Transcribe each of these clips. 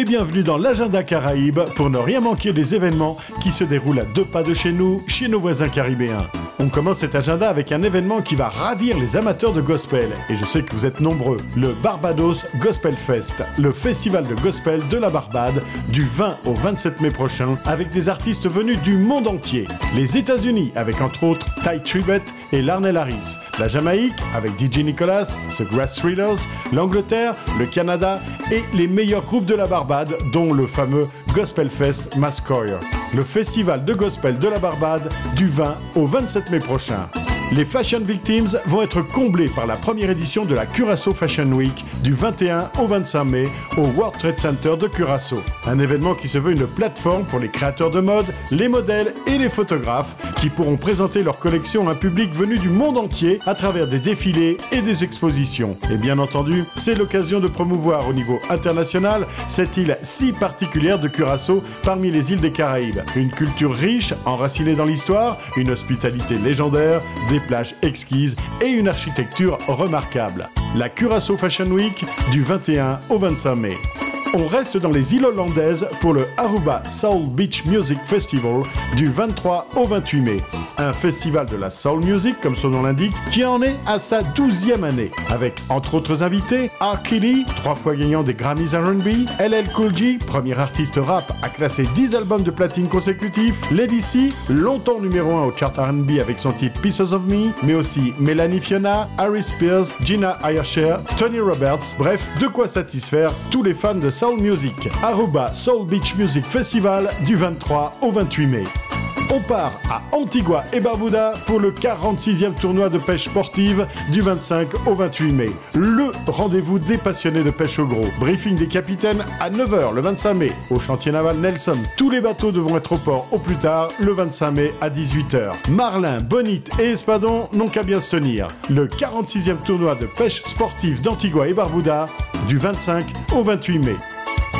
bienvenue dans l'agenda Caraïbe pour ne rien manquer des événements qui se déroulent à 2 pas de chez nous, chez nos voisins caribéens. On commence cet agenda avec un événement qui va ravir les amateurs de gospel, et je sais que vous êtes nombreux, le Barbados Gospel Fest, le festival de gospel de la Barbade, du 20 au 27 mai prochain, avec des artistes venus du monde entier. Les États-Unis, avec entre autres Ty Tribbett et Larnell Harris, la Jamaïque, avec DJ Nicholas, The Grass Thrillers, l'Angleterre, le Canada et les meilleurs groupes de la Barbade, dont le fameux Gospel Fest Masquerade. Le festival de gospel de la Barbade du 20 au 27 mai prochain. Les Fashion Victims vont être comblés par la première édition de la Curaçao Fashion Week du 21 au 25 mai au World Trade Center de Curaçao. Un événement qui se veut une plateforme pour les créateurs de mode, les modèles et les photographes qui pourront présenter leur collection à un public venu du monde entier à travers des défilés et des expositions. Et bien entendu, c'est l'occasion de promouvoir au niveau international cette île si particulière de Curaçao parmi les îles des Caraïbes. Une culture riche, enracinée dans l'histoire, une hospitalité légendaire, des plages exquises et une architecture remarquable. La Curaçao Fashion Week du 21 au 25 mai. On reste dans les îles hollandaises pour le Aruba Soul Beach Music Festival du 23 au 28 mai. Un festival de la soul music, comme son nom l'indique, qui en est à sa 12e année. Avec, entre autres invités, R. Kelly, 3 fois gagnant des Grammys R&B, LL Cool J, premier artiste rap à classer 10 albums de platine consécutifs, Lady C, longtemps numéro 1 au chart R&B avec son titre Pieces of Me, mais aussi Melanie Fiona, Harry Spears, Gina Ayasher, Tony Roberts, bref, de quoi satisfaire tous les fans de soul music. Aruba Soul Beach Music Festival du 23 au 28 mai. On part à Antigua et Barbuda pour le 46e tournoi de pêche sportive du 25 au 28 mai. Le rendez-vous des passionnés de pêche au gros. Briefing des capitaines à 9h le 25 mai au chantier naval Nelson. Tous les bateaux devront être au port au plus tard le 25 mai à 18h. Marlin, bonite et espadon n'ont qu'à bien se tenir. Le 46e tournoi de pêche sportive d'Antigua et Barbuda du 25 au 28 mai.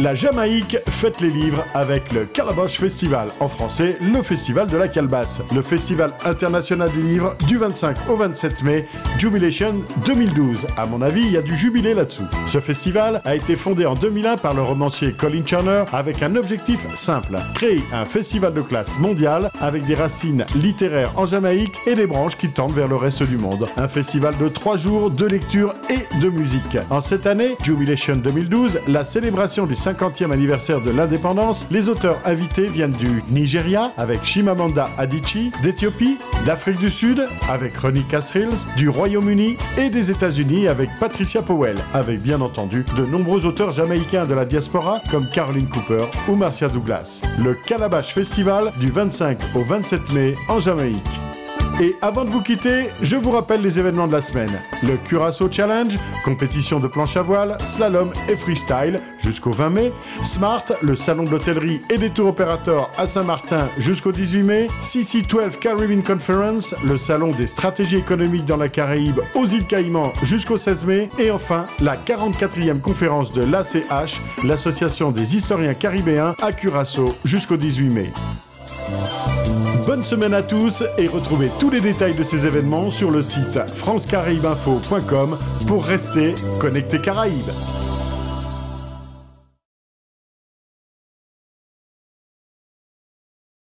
La Jamaïque fête les livres avec le Calabash Festival, en français le Festival de la Calebasse, le Festival international du livre du 25 au 27 mai, Jubilation 2012. À mon avis, il y a du jubilé là-dessous. Ce festival a été fondé en 2001 par le romancier Colin Turner avec un objectif simple, créer un festival de classe mondiale avec des racines littéraires en Jamaïque et des branches qui tendent vers le reste du monde. Un festival de 3 jours de lecture et de musique. En cette année, Jubilation 2012, la célébration du 50e anniversaire de l'indépendance, les auteurs invités viennent du Nigeria avec Chimamanda Adichie, d'Éthiopie, d'Afrique du Sud avec Ronnie Kasrils, du Royaume-Uni et des États-Unis avec Patricia Powell, avec bien entendu de nombreux auteurs jamaïcains de la diaspora comme Caroline Cooper ou Marcia Douglas. Le Calabash Festival du 25 au 27 mai en Jamaïque. Et avant de vous quitter, je vous rappelle les événements de la semaine. Le Curaçao Challenge, compétition de planche à voile, slalom et freestyle jusqu'au 20 mai. Smart, le salon de l'hôtellerie et des tours opérateurs à Saint-Martin jusqu'au 18 mai. CC12 Caribbean Conference, le salon des stratégies économiques dans la Caraïbe aux îles Caïmans jusqu'au 16 mai. Et enfin, la 44e conférence de l'ACH, l'association des historiens caribéens à Curaçao jusqu'au 18 mai. Bonne semaine à tous et retrouvez tous les détails de ces événements sur le site francecaribeinfo.com pour rester connecté Caraïbes.